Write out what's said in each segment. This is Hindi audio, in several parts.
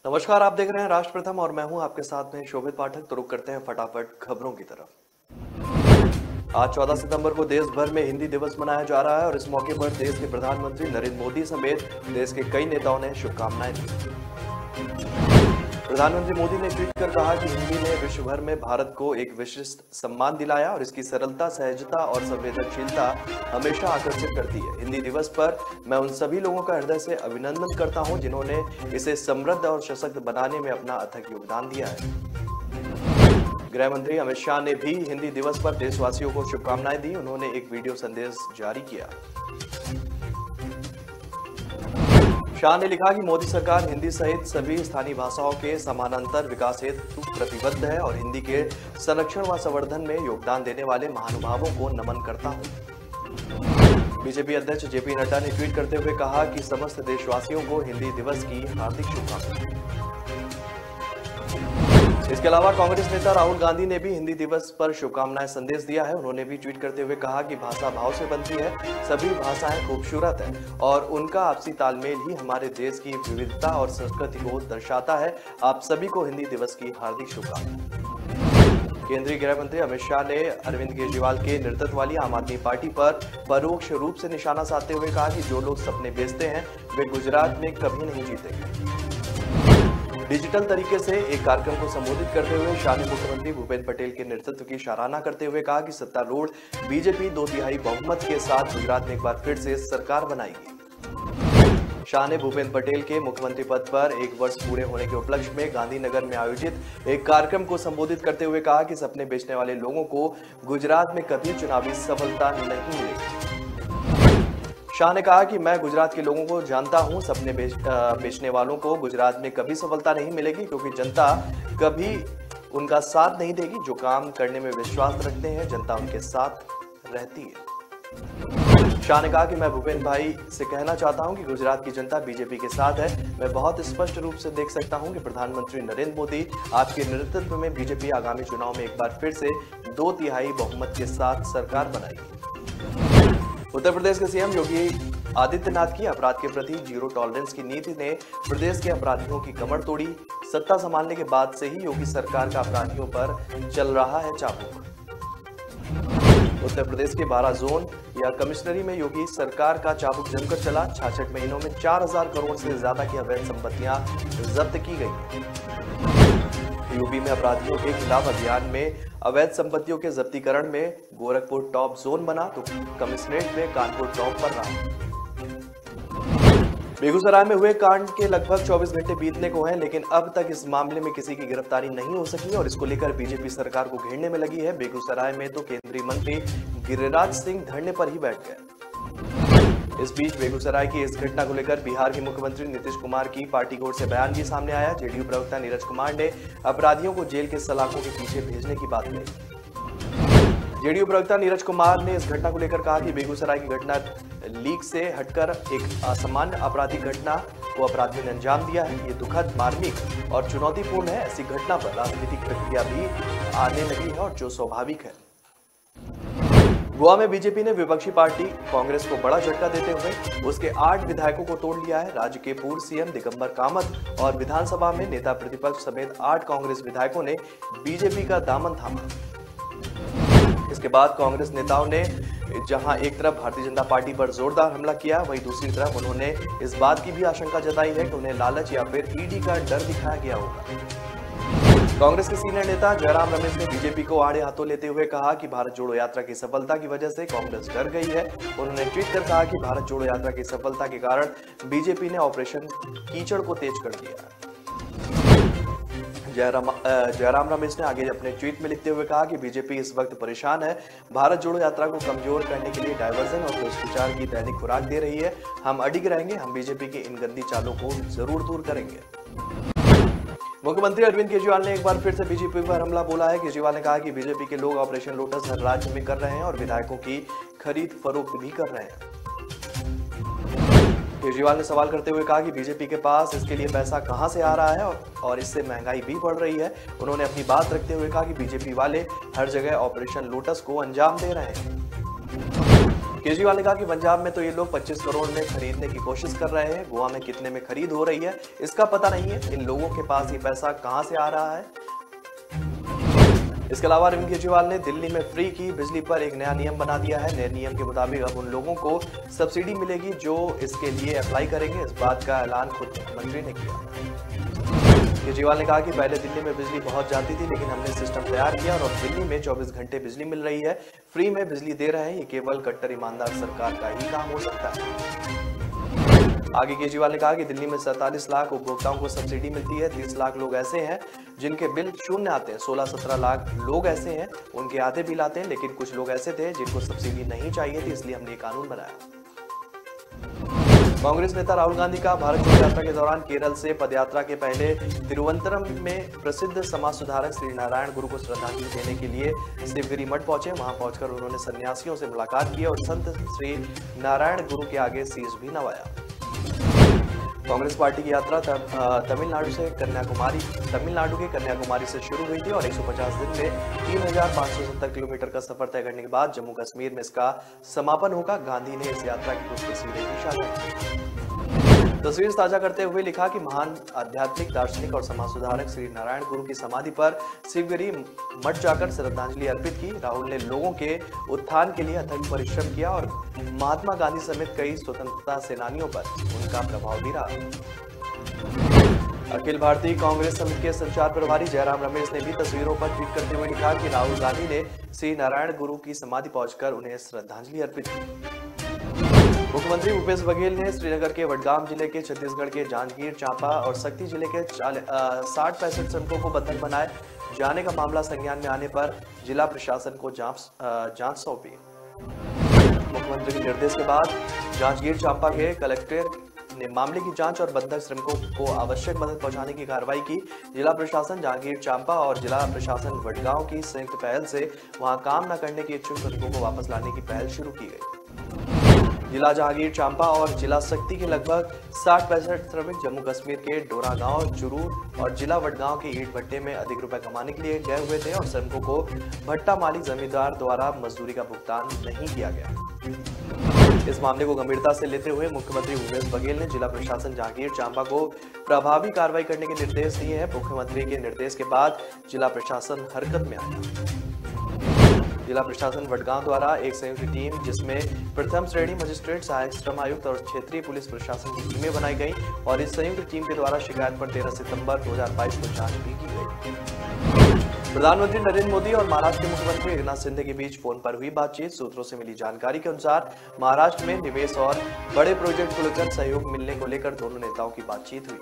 नमस्कार, आप देख रहे हैं राष्ट्र प्रथम और मैं हूं आपके साथ में शोभित पाठक। तो रुक करते हैं फटाफट खबरों की तरफ। आज 14 सितंबर को देश भर में हिंदी दिवस मनाया जा रहा है और इस मौके पर देश के प्रधानमंत्री नरेंद्र मोदी समेत देश के कई नेताओं ने शुभकामनाएं दी। प्रधानमंत्री मोदी ने ट्वीट कर कहा कि हिंदी ने विश्व भर में भारत को एक विशिष्ट सम्मान दिलाया और इसकी सरलता, सहजता और संवेदनशीलता हमेशा आकर्षित करती है। हिंदी दिवस पर मैं उन सभी लोगों का हृदय से अभिनंदन करता हूं जिन्होंने इसे समृद्ध और सशक्त बनाने में अपना अथक योगदान दिया है। गृह मंत्री अमित शाह ने भी हिंदी दिवस पर देशवासियों को शुभकामनाएं दी। उन्होंने एक वीडियो संदेश जारी किया। शाह ने लिखा कि मोदी सरकार हिंदी सहित सभी स्थानीय भाषाओं के समानांतर विकास हेतु प्रतिबद्ध है और हिंदी के संरक्षण व संवर्धन में योगदान देने वाले महानुभावों को नमन करता हूं। बीजेपी अध्यक्ष जेपी नड्डा ने ट्वीट करते हुए कहा कि समस्त देशवासियों को हिंदी दिवस की हार्दिक शुभकामनाएं। इसके अलावा कांग्रेस नेता राहुल गांधी ने भी हिंदी दिवस पर शुभकामनाएं संदेश दिया है। उन्होंने भी ट्वीट करते हुए कहा कि भाषा भाव से बनती है, सभी भाषाएं खूबसूरत है और उनका आपसी तालमेल ही हमारे देश की विविधता और संस्कृति को दर्शाता है। आप सभी को हिंदी दिवस की हार्दिक शुभकामनाएं। केंद्रीय गृह मंत्री अमित शाह ने अरविंद केजरीवाल के नेतृत्व वाली आम आदमी पार्टी पर परोक्ष रूप से निशाना साधते हुए कहा कि जो लोग सपने बेचते हैं वे गुजरात में कभी नहीं जीतेंगे। डिजिटल तरीके से एक कार्यक्रम को संबोधित करते हुए शाह ने मुख्यमंत्री भूपेंद्र पटेल के नेतृत्व की सराहना करते हुए कहा कि सत्तारूढ़ बीजेपी 2/3 बहुमत के साथ गुजरात में एक बार फिर से सरकार बनाएगी। शाह ने भूपेंद्र पटेल के मुख्यमंत्री पद पर 1 वर्ष पूरे होने के उपलक्ष्य में गांधीनगर में आयोजित एक कार्यक्रम को संबोधित करते हुए कहा कि सपने बेचने वाले लोगों को गुजरात में कभी चुनावी सफलता नहीं मिलेगी। शाह ने कहा कि मैं गुजरात के लोगों को जानता हूं, सपने बेचने वालों को गुजरात में कभी सफलता नहीं मिलेगी क्योंकि जनता कभी उनका साथ नहीं देगी। जो काम करने में विश्वास रखते हैं जनता उनके साथ रहती है। शाह ने कहा कि मैं भूपेंद्र भाई से कहना चाहता हूं कि गुजरात की जनता बीजेपी के साथ है। मैं बहुत स्पष्ट रूप से देख सकता हूं कि प्रधानमंत्री नरेंद्र मोदी आपके नेतृत्व में बीजेपी आगामी चुनाव में एक बार फिर से 2/3 बहुमत के साथ सरकार बनाएगी। उत्तर प्रदेश के सीएम योगी आदित्यनाथ की अपराध के प्रति जीरो टॉलरेंस की नीति ने प्रदेश के अपराधियों की कमर तोड़ी। सत्ता संभालने के बाद से ही योगी सरकार का अपराधियों पर चल रहा है चाबुक। उत्तर प्रदेश के 12 जोन या कमिश्नरी में योगी सरकार का चाबुक जमकर चला। 66 महीनों में 4000 करोड़ से ज्यादा की अवैध संपत्तियां जब्त की गई। यूपी में अपराधियों के खिलाफ अभियान में अवैध संपत्तियों के जब्तीकरण में गोरखपुर टॉप जोन बना तो कमिश्नरेट में कानपुर टॉप पर रहा। बेगूसराय में हुए कांड के लगभग 24 घंटे बीतने को हैं, लेकिन अब तक इस मामले में किसी की गिरफ्तारी नहीं हो सकी और इसको लेकर बीजेपी सरकार को घेरने में लगी है। बेगूसराय में तो केंद्रीय मंत्री गिरिराज सिंह धरने पर ही बैठ गए। इस बीच बेगूसराय की इस घटना को लेकर बिहार के मुख्यमंत्री नीतीश कुमार की पार्टी की ओर से बयान भी सामने आया। जेडीयू प्रवक्ता नीरज कुमार ने अपराधियों को जेल के सलाखों के पीछे भेजने की बात कही। जेडीयू प्रवक्ता नीरज कुमार ने इस घटना को लेकर कहा कि बेगूसराय की घटना लीक से हटकर एक असामान्य आपराधिक घटना को अपराधियों ने अंजाम दिया है। ये दुखद, मार्मिक और चुनौतीपूर्ण है। ऐसी घटना पर राजनीतिक प्रक्रिया भी आने लगी है और जो स्वाभाविक है। गोवा में बीजेपी ने विपक्षी पार्टी कांग्रेस को बड़ा झटका देते हुए उसके 8 विधायकों को तोड़ लिया है। राज्य के पूर्व सीएम दिगंबर कामत और विधानसभा में नेता प्रतिपक्ष समेत 8 कांग्रेस विधायकों ने बीजेपी का दामन थामा। इसके बाद कांग्रेस नेताओं ने जहां एक तरफ भारतीय जनता पार्टी पर जोरदार हमला किया, वहीं दूसरी तरफ उन्होंने इस बात की भी आशंका जताई है कि उन्हें लालच या फिर ईडी का डर दिखाया गया होगा। कांग्रेस के सीनियर नेता जयराम रमेश ने बीजेपी को आड़े हाथों लेते हुए कहा कि भारत जोड़ो यात्रा की सफलता की वजह से कांग्रेस डर गई है। उन्होंने ट्वीट कर कहा कि भारत जोड़ो यात्रा की सफलता के कारण बीजेपी ने ऑपरेशन कीचड़ को तेज कर दिया। जयराम रमेश ने आगे अपने ट्वीट में लिखते हुए कहा कि बीजेपी इस वक्त परेशान है। भारत जोड़ो यात्रा को कमजोर करने के लिए डायवर्जन और दुष्प्रचार की दैनिक खुराक दे रही है। हम अडिग रहेंगे, हम बीजेपी की इन गंदी चालों को जरूर दूर करेंगे। मुख्यमंत्री अरविंद केजरीवाल ने एक बार फिर से बीजेपी पर हमला बोला है। केजरीवाल ने कहा कि बीजेपी के लोग ऑपरेशन लोटस हर राज्य में कर रहे हैं और विधायकों की खरीद फरोख्त भी कर रहे हैं। केजरीवाल ने सवाल करते हुए कहा कि बीजेपी के पास इसके लिए पैसा कहां से आ रहा है और इससे महंगाई भी बढ़ रही है। उन्होंने अपनी बात रखते हुए कहा कि बीजेपी वाले हर जगह ऑपरेशन लोटस को अंजाम दे रहे हैं। केजरीवाल ने कहा कि पंजाब में तो ये लोग 25 करोड़ में खरीदने की कोशिश कर रहे हैं, गोवा में कितने में खरीद हो रही है इसका पता नहीं है। इन लोगों के पास ये पैसा कहां से आ रहा है। इसके अलावा अरविंद केजरीवाल ने दिल्ली में फ्री की बिजली पर एक नया नियम बना दिया है। नए नियम के मुताबिक अब उन लोगों को सब्सिडी मिलेगी जो इसके लिए अप्लाई करेंगे। इस बात का ऐलान खुद मुख्यमंत्री ने किया। केजरीवाल ने कहा कि पहले दिल्ली में बिजली पहुंच जाती थी, लेकिन हमने सिस्टम तैयार किया और अब दिल्ली में 24 घंटे बिजली मिल रही है, फ्री में बिजली दे रहे हैं। ये केवल कट्टर ईमानदार सरकार का ही काम हो सकता है। आगे केजरीवाल ने कहा कि दिल्ली में 47 लाख उपभोक्ताओं को सब्सिडी मिलती है। 30 लाख लोग ऐसे हैं जिनके बिल शून्य आते हैं। 16-17 लाख लोग ऐसे हैं उनके आधे बिल आते हैं, लेकिन कुछ लोग ऐसे थे जिनको सब्सिडी नहीं चाहिए थी, इसलिए हमने ये कानून बनाया। कांग्रेस नेता राहुल गांधी का भारत जोड़ो यात्रा के दौरान केरल से पदयात्रा के पहले तिरुवनंतपुरम में प्रसिद्ध समाज सुधारक श्री नारायण गुरु को श्रद्धांजलि देने के लिए शिवगिरी मठ पहुंचे। वहां पहुंचकर उन्होंने सन्यासियों से मुलाकात की और संत श्री नारायण गुरु के आगे शीश भी नवाया। कांग्रेस पार्टी की यात्रा तमिलनाडु के कन्याकुमारी से शुरू हुई थी और 150 दिन में 3570 किलोमीटर का सफर तय करने के बाद जम्मू कश्मीर में इसका समापन होगा। गांधी ने इस यात्रा की कुछ तस्वीरें भी साझा की। तस्वीर साझा करते हुए लिखा कि महान आध्यात्मिक दार्शनिक और समाज सुधारक श्री नारायण गुरु की समाधि पर शिवगिरी मठ जाकर श्रद्धांजलि अर्पित की। राहुल ने लोगों के उत्थान के लिए अथक परिश्रम किया और महात्मा गांधी समेत कई स्वतंत्रता सेनानियों पर उनका प्रभाव भी रहा। अखिल भारतीय कांग्रेस समिति के संचार प्रभारी जयराम रमेश ने भी तस्वीरों पर ट्वीट करते हुए लिखा कि राहुल गांधी ने श्री नारायण गुरु की समाधि पहुंचकर उन्हें श्रद्धांजलि अर्पित की। मुख्यमंत्री भूपेश बघेल ने श्रीनगर के वडगाम जिले के, छत्तीसगढ़ के जांजगीर चांपा और शक्ति जिले के 60-65 श्रमिकों को बंधक बनाए जाने का मामला संज्ञान में आने पर जिला प्रशासन को जांच सौंपी। मुख्यमंत्री के निर्देश के बाद जांजगीर चांपा के कलेक्टर ने मामले की जांच और बंधक श्रमिकों को आवश्यक मदद पहुंचाने की कार्रवाई की। जिला प्रशासन जांजगीर चांपा और जिला प्रशासन वडगांव की संयुक्त पहल से वहां काम न करने के इच्छुक श्रमिकों को वापस लाने की पहल शुरू की गई। जिला जहांगीर चांपा और जिला शक्ति के लगभग 60-65 श्रमिक जम्मू कश्मीर के डोरागांव, चुरू और जिला वडगांव के ईंट भट्टे में अधिक रुपए कमाने के लिए गए हुए थे और श्रमिकों को भट्टा मालिक जमींदार द्वारा मजदूरी का भुगतान नहीं किया गया। इस मामले को गंभीरता से लेते हुए मुख्यमंत्री भूपेश बघेल ने जिला प्रशासन जहांगीर चांपा को प्रभावी कार्रवाई करने के निर्देश दिए हैं। मुख्यमंत्री के निर्देश के बाद जिला प्रशासन हरकत में आया। जिला प्रशासन वडगांव द्वारा एक संयुक्त टीम जिसमें प्रथम श्रेणी मजिस्ट्रेट, सहायक श्रम आयुक्त और क्षेत्रीय पुलिस प्रशासन की टीमें बनाई गई और इस संयुक्त टीम के द्वारा शिकायत पर 13 सितंबर 2022 को जांच भी की गई। प्रधानमंत्री नरेंद्र मोदी और महाराष्ट्र के मुख्यमंत्री एकनाथ शिंदे के बीच फोन पर हुई बातचीत। सूत्रों से मिली जानकारी के अनुसार महाराष्ट्र में निवेश और बड़े प्रोजेक्ट को लेकर सहयोग मिलने को लेकर दोनों नेताओं की बातचीत हुई।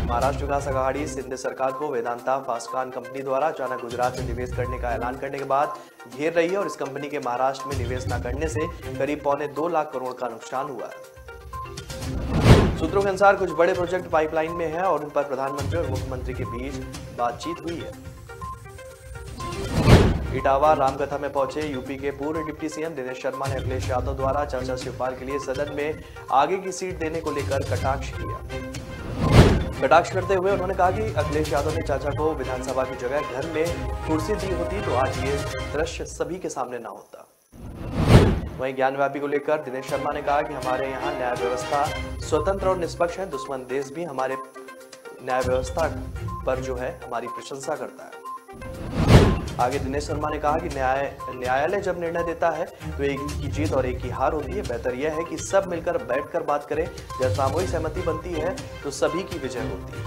महाराष्ट्र विकास आघाड़ी शिंदे सरकार को वेदांता फास्कान कंपनी द्वारा अचानक गुजरात में निवेश करने का ऐलान करने के बाद घेर रही है और इस कंपनी के महाराष्ट्र में निवेश न करने से करीब 2.25 लाख करोड़ का नुकसान हुआ है। सूत्रों के अनुसार कुछ बड़े प्रोजेक्ट पाइपलाइन में हैं और उन पर प्रधानमंत्री और मुख्यमंत्री के बीच बातचीत हुई है। इटावा रामकथा में पहुंचे यूपी के पूर्व डिप्टी सीएम दिनेश शर्मा ने अखिलेश यादव द्वारा चाचा शिवपाल के लिए सदन में आगे की सीट देने को लेकर कटाक्ष किया। कटाक्ष करते हुए उन्होंने कहा कि अखिलेश यादव ने चाचा को विधानसभा की जगह घर में कुर्सी दी होती तो आज ये दृश्य सभी के सामने ना होता। वहीं ज्ञानव्यापी को लेकर दिनेश शर्मा ने कहा कि हमारे यहाँ न्याय व्यवस्था स्वतंत्र और निष्पक्ष है। दुश्मन देश भी हमारे न्याय व्यवस्था पर जो है हमारी प्रशंसा करता है। आगे दिनेश शर्मा ने कहा कि न्यायालय जब निर्णय देता है तो एक की जीत और एक की हार होती है। बेहतर यह है कि सब मिलकर बैठकर बात करें। जब सामूहिक सहमति बनती है तो सभी की विजय होती है।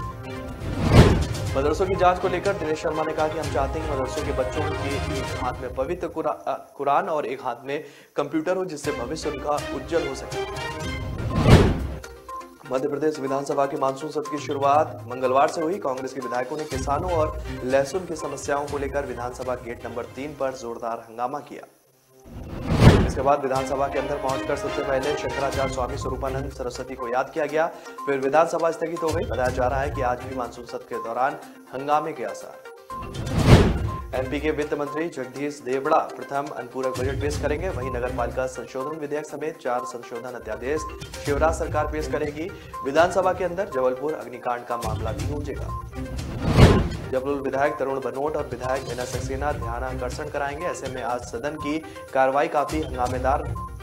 मदरसों की जांच को लेकर दिनेश शर्मा ने कहा कि हम चाहते हैं मदरसों के बच्चों के एक हाथ में पवित्र कुरान और एक हाथ में कंप्यूटर हो, जिससे भविष्य उनका उज्जवल हो सके। मध्य प्रदेश विधानसभा के मानसून सत्र की शुरुआत मंगलवार से हुई। कांग्रेस के विधायकों ने किसानों और लहसुन की समस्याओं को लेकर विधानसभा गेट नंबर 3 पर जोरदार हंगामा किया। इसके बाद विधानसभा के अंदर पहुंचकर सबसे पहले शंकराचार्य स्वामी स्वरूपानंद सरस्वती को याद किया गया। फिर विधानसभा स्थगित हो गई। बताया जा रहा है कि आज भी मानसून सत्र के दौरान हंगामे के आसार। एमपी के वित्त मंत्री जगदीश देवड़ा प्रथम अनुपूरक बजट पेश करेंगे। वहीं नगरपालिका संशोधन विधेयक समेत 4 संशोधन अध्यादेश शिवराज सरकार पेश करेगी। विधानसभा के अंदर जबलपुर अग्निकांड का मामला भी गूंजेगा। जबलपुर विधायक तरुण भनोट और विधायक मीना सक्सेना ध्यानाकर्षण कराएंगे। ऐसे में आज सदन की कार्रवाई काफी हंगामेदार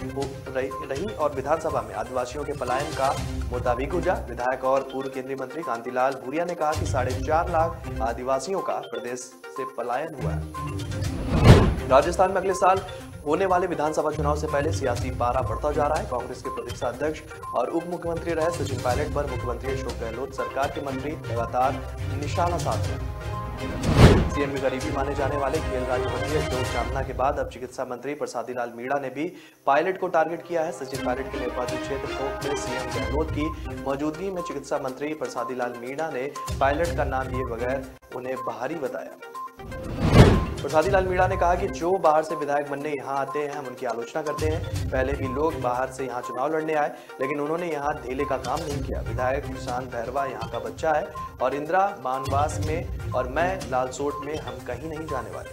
हो रही और विधानसभा में आदिवासियों के पलायन का मुद्दा भी गूंजा। विधायक और पूर्व केंद्रीय मंत्री कांतिलाल भूरिया ने कहा कि 4.5 लाख आदिवासियों का प्रदेश से पलायन हुआ है। राजस्थान में अगले साल होने वाले विधानसभा चुनाव से पहले सियासी पारा बढ़ता जा रहा है। कांग्रेस के प्रदेश अध्यक्ष और उप मुख्यमंत्री रहे सचिन पायलट पर मुख्यमंत्री अशोक गहलोत सरकार के मंत्री लगातार निशाना साध रहे हैं। सीएम में गरीबी माने जाने वाले खेल राज्य मंत्री अशोक चांदना के बाद अब चिकित्सा मंत्री प्रसादी लाल मीणा ने भी पायलट को टारगेट किया है। सचिन पायलट के निर्वाचन क्षेत्र टोंक में सीएम गहलोत की मौजूदगी में चिकित्सा मंत्री प्रसादी लाल मीणा ने पायलट का नाम लिए बगैर उन्हें बाहरी बताया। प्रसादी लाल मीणा ने कहा कि जो बाहर से विधायक बनने यहाँ आते हैं हम उनकी आलोचना करते हैं। पहले भी लोग बाहर से यहाँ चुनाव लड़ने आए लेकिन उन्होंने यहाँ धेले का काम नहीं किया। विधायक प्रशांत भैरवा यहाँ का बच्चा है और इंदिरा मानवास में और मैं लालसोट में हम कहीं नहीं जाने वाले।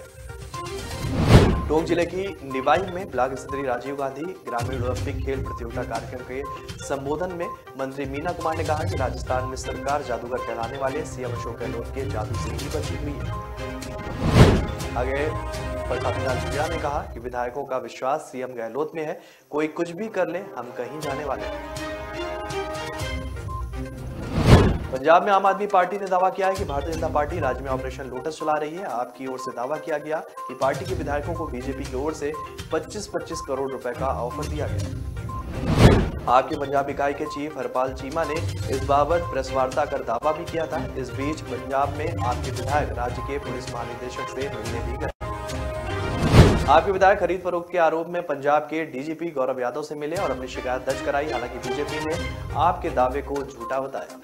टोंक जिले की निवाई में ब्लॉक स्तरीय राजीव गांधी ग्रामीण ओलंपिक खेल प्रतियोगिता कार्यक्रम के संबोधन में मंत्री मीना कुमार ने कहा कि राजस्थान में सरकार जादूगर कहलाने वाले सीएम अशोक गहलोत के जादू से ही बची हुई है। आगे प्रसादी लाल मीणा ने कहा कि विधायकों का विश्वास सीएम गहलोत में है, कोई कुछ भी कर ले हम कहीं जाने वाले नहीं। पंजाब में आम आदमी पार्टी ने दावा किया है कि भारतीय जनता पार्टी राज्य में ऑपरेशन लोटस चला रही है। आपकी ओर से दावा किया गया कि पार्टी के विधायकों को बीजेपी की ओर से 25-25 करोड़ रुपए का ऑफर दिया गया। आपके पंजाब इकाई के चीफ हरपाल चीमा ने इस बाबत प्रेस वार्ता कर दावा भी किया था। इस बीच पंजाब में आपके विधायक राज्य के पुलिस महानिदेशक से मिलने भी गए। आपके विधायक खरीद फरोख्त के आरोप में पंजाब के डीजीपी गौरव यादव से मिले और अपनी शिकायत दर्ज कराई। हालांकि बीजेपी ने आपके दावे को झूठा बताया।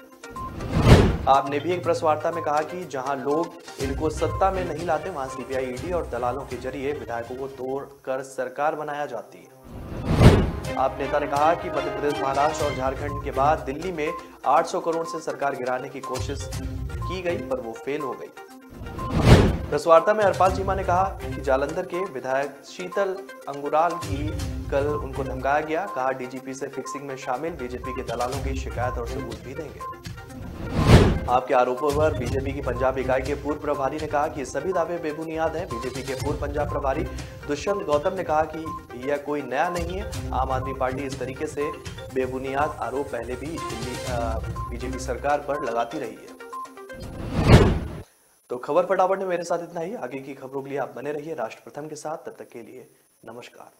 आपने भी एक प्रेस वार्ता में कहा कि जहां लोग इनको सत्ता में नहीं लाते वहां सीबीआई, ईडी और दलालों के जरिए विधायकों को तोड़कर सरकार बनाया जाती है। आप नेता ने कहा कि मध्य प्रदेश, महाराष्ट्र और झारखंड के बाद दिल्ली में 800 करोड़ से सरकार गिराने की कोशिश की गई पर वो फेल हो गई। प्रेस वार्ता में हरपाल चीमा ने कहा कि जालंधर के विधायक शीतल अंगुराल की कल उनको धमकाया गया। कहा डीजीपी से फिक्सिंग में शामिल बीजेपी के दलालों की शिकायत और सबूत भी देंगे। आपके आरोपों पर बीजेपी की पंजाब इकाई के पूर्व प्रभारी ने कहा कि ये सभी दावे बेबुनियाद हैं। बीजेपी के पूर्व पंजाब प्रभारी दुष्यंत गौतम ने कहा कि यह कोई नया नहीं है। आम आदमी पार्टी इस तरीके से बेबुनियाद आरोप पहले भी बीजेपी सरकार पर लगाती रही है। तो खबर फटाफट में मेरे साथ इतना ही। आगे की खबरों के लिए आप बने रहिए राष्ट्र प्रथम के साथ। तब तक के लिए नमस्कार।